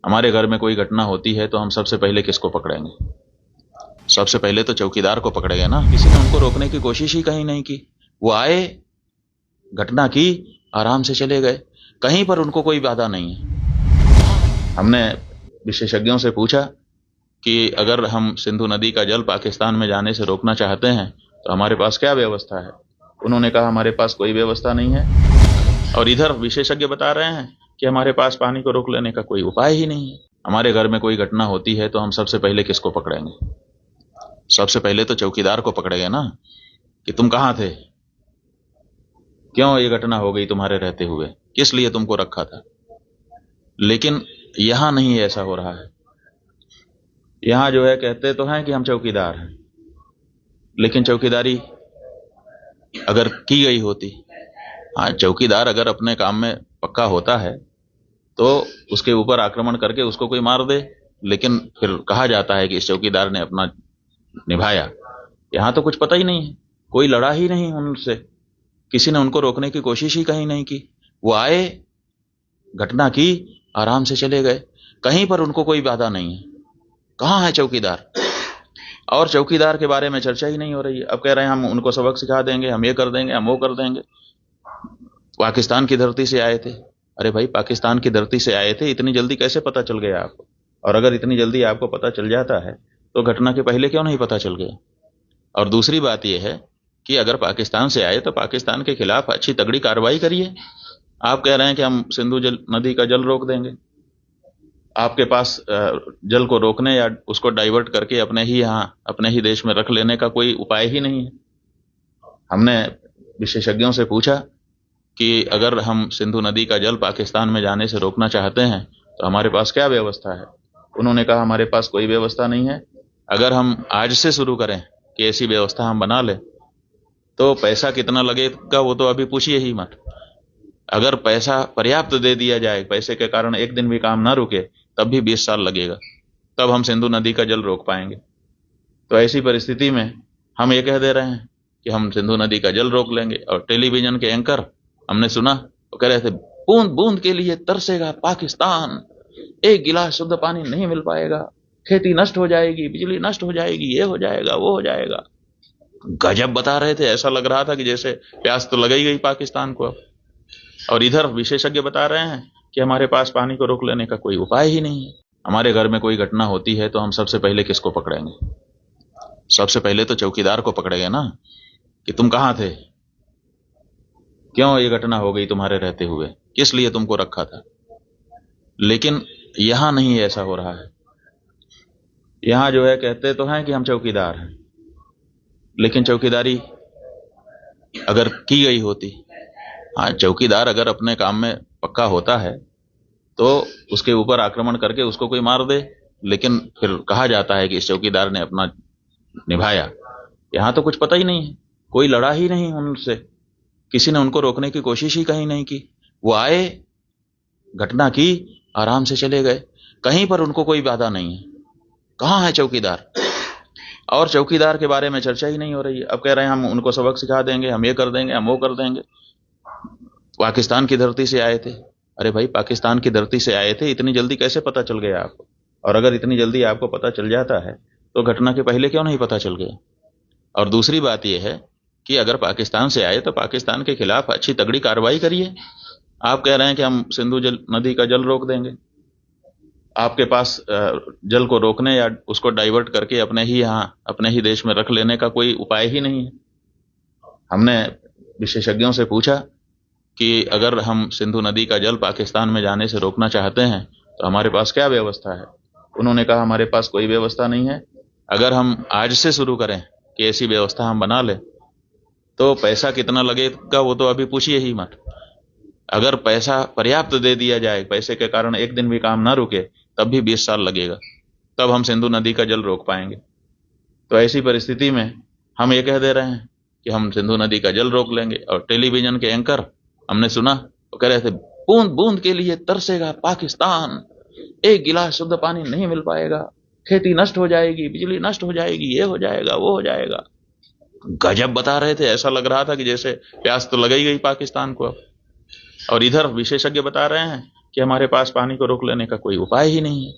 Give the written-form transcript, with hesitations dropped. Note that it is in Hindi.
हमारे घर में कोई घटना होती है तो हम सबसे पहले किसको पकड़ेंगे? सबसे पहले तो चौकीदार को पकड़ेंगे ना। किसी ने उनको रोकने की कोशिश ही कहीं नहीं की। वो आए, घटना की, आराम से चले गए। कहीं पर उनको कोई बाधा नहीं है। हमने विशेषज्ञों से पूछा कि अगर हम सिंधु नदी का जल पाकिस्तान में जाने से रोकना चाहते हैं तो हमारे पास क्या व्यवस्था है। उन्होंने कहा हमारे पास कोई व्यवस्था नहीं है। और इधर विशेषज्ञ बता रहे हैं कि हमारे पास पानी को रोक लेने का कोई उपाय ही नहीं है। हमारे घर में कोई घटना होती है तो हम सबसे पहले किसको पकड़ेंगे? सबसे पहले तो चौकीदार को पकड़ेंगे ना, कि तुम कहां थे, क्यों ये घटना हो गई तुम्हारे रहते हुए, किस लिए तुमको रखा था। लेकिन यहां नहीं ऐसा हो रहा है। यहां जो है कहते तो हैं कि हम चौकीदार हैं, लेकिन चौकीदारी अगर की गई होती, हाँ, चौकीदार अगर अपने काम में पक्का होता है तो उसके ऊपर आक्रमण करके उसको कोई मार दे, लेकिन फिर कहा जाता है कि इस चौकीदार ने अपना निभाया। यहां तो कुछ पता ही नहीं है, कोई लड़ा ही नहीं उनसे, किसी ने उनको रोकने की कोशिश ही कहीं नहीं की। वो आए, घटना की, आराम से चले गए। कहीं पर उनको कोई बाधा नहीं है। कहां है चौकीदार? और चौकीदार के बारे में चर्चा ही नहीं हो रही है। अब कह रहे हैं हम उनको सबक सिखा देंगे, हम ये कर देंगे, हम वो कर देंगे। पाकिस्तान की धरती से आए थे। अरे भाई, पाकिस्तान की धरती से आए थे, इतनी जल्दी कैसे पता चल गया आपको? और अगर इतनी जल्दी आपको पता चल जाता है तो घटना के पहले क्यों नहीं पता चल गया? और दूसरी बात यह है कि अगर पाकिस्तान से आए तो पाकिस्तान के खिलाफ अच्छी तगड़ी कार्रवाई करिए। आप कह रहे हैं कि हम सिंधु नदी का जल रोक देंगे। आपके पास जल को रोकने या उसको डाइवर्ट करके अपने ही यहाँ, अपने ही देश में रख लेने का कोई उपाय ही नहीं है। हमने विशेषज्ञों से पूछा कि अगर हम सिंधु नदी का जल पाकिस्तान में जाने से रोकना चाहते हैं तो हमारे पास क्या व्यवस्था है। उन्होंने कहा हमारे पास कोई व्यवस्था नहीं है। अगर हम आज से शुरू करें कि ऐसी व्यवस्था हम बना लें तो पैसा कितना लगेगा वो तो अभी पूछिए ही मत। अगर पैसा पर्याप्त दे दिया जाए, पैसे के कारण एक दिन भी काम ना रुके, तब भी 20 साल लगेगा, तब हम सिंधु नदी का जल रोक पाएंगे। तो ऐसी परिस्थिति में हम ये कह दे रहे हैं कि हम सिंधु नदी का जल रोक लेंगे। और टेलीविजन के एंकर हमने सुना, वो कह रहे थे बूंद बूंद के लिए तरसेगा पाकिस्तान, एक गिलास शुद्ध पानी नहीं मिल पाएगा, खेती नष्ट हो जाएगी, बिजली नष्ट हो जाएगी, ये हो जाएगा, वो हो जाएगा। गजब बता रहे थे, ऐसा लग रहा था कि जैसे प्यास तो लग ही गई पाकिस्तान को अब। और इधर विशेषज्ञ बता रहे हैं कि हमारे पास पानी को रोक लेने का कोई उपाय ही नहीं है। हमारे घर में कोई घटना होती है तो हम सबसे पहले किसको पकड़ेंगे? सबसे पहले तो चौकीदार को पकड़ेंगे ना, कि तुम कहां थे, क्यों ये घटना हो गई तुम्हारे रहते हुए, किस लिए तुमको रखा था। लेकिन यहां नहीं ऐसा हो रहा है। यहां जो है कहते तो हैं कि हम चौकीदार हैं, लेकिन चौकीदारी अगर की गई होती, हाँ, चौकीदार अगर अपने काम में पक्का होता है तो उसके ऊपर आक्रमण करके उसको कोई मार दे, लेकिन फिर कहा जाता है कि इस चौकीदार ने अपना निभाया। यहां तो कुछ पता ही नहीं है, कोई लड़ा ही नहीं उनसे, किसी ने उनको रोकने की कोशिश ही कहीं नहीं की। वो आए, घटना की, आराम से चले गए। कहीं पर उनको कोई बाधा नहीं है। कहां है चौकीदार? और चौकीदार के बारे में चर्चा ही नहीं हो रही है। अब कह रहे हैं हम उनको सबक सिखा देंगे, हम ये कर देंगे, हम वो कर देंगे। पाकिस्तान की धरती से आए थे। अरे भाई, पाकिस्तान की धरती से आए थे, इतनी जल्दी कैसे पता चल गया आपको? और अगर इतनी जल्दी आपको पता चल जाता है तो घटना के पहले क्यों नहीं पता चल गया? और दूसरी बात यह है कि अगर पाकिस्तान से आए तो पाकिस्तान के खिलाफ अच्छी तगड़ी कार्रवाई करिए। आप कह रहे हैं कि हम सिंधु नदी का जल रोक देंगे। आपके पास जल को रोकने या उसको डाइवर्ट करके अपने ही यहाँ, अपने ही देश में रख लेने का कोई उपाय ही नहीं है। हमने विशेषज्ञों से पूछा कि अगर हम सिंधु नदी का जल पाकिस्तान में जाने से रोकना चाहते हैं तो हमारे पास क्या व्यवस्था है। उन्होंने कहा हमारे पास कोई व्यवस्था नहीं है। अगर हम आज से शुरू करें कि ऐसी व्यवस्था हम बना लें तो पैसा कितना लगेगा वो तो अभी पूछिए ही मत। अगर पैसा पर्याप्त दे दिया जाए, पैसे के कारण एक दिन भी काम ना रुके, तब भी 20 साल लगेगा, तब हम सिंधु नदी का जल रोक पाएंगे। तो ऐसी परिस्थिति में हम ये कह दे रहे हैं कि हम सिंधु नदी का जल रोक लेंगे। और टेलीविजन के एंकर हमने सुना, वो कह रहे थे बूंद बूंद के लिए तरसेगा पाकिस्तान, एक गिलास शुद्ध पानी नहीं मिल पाएगा, खेती नष्ट हो जाएगी, बिजली नष्ट हो जाएगी, ये हो जाएगा, वो हो जाएगा। गजब बता रहे थे, ऐसा लग रहा था कि जैसे प्यास तो लग ही गई पाकिस्तान को अब। और इधर विशेषज्ञ बता रहे हैं कि हमारे पास पानी को रोक लेने का कोई उपाय ही नहीं है।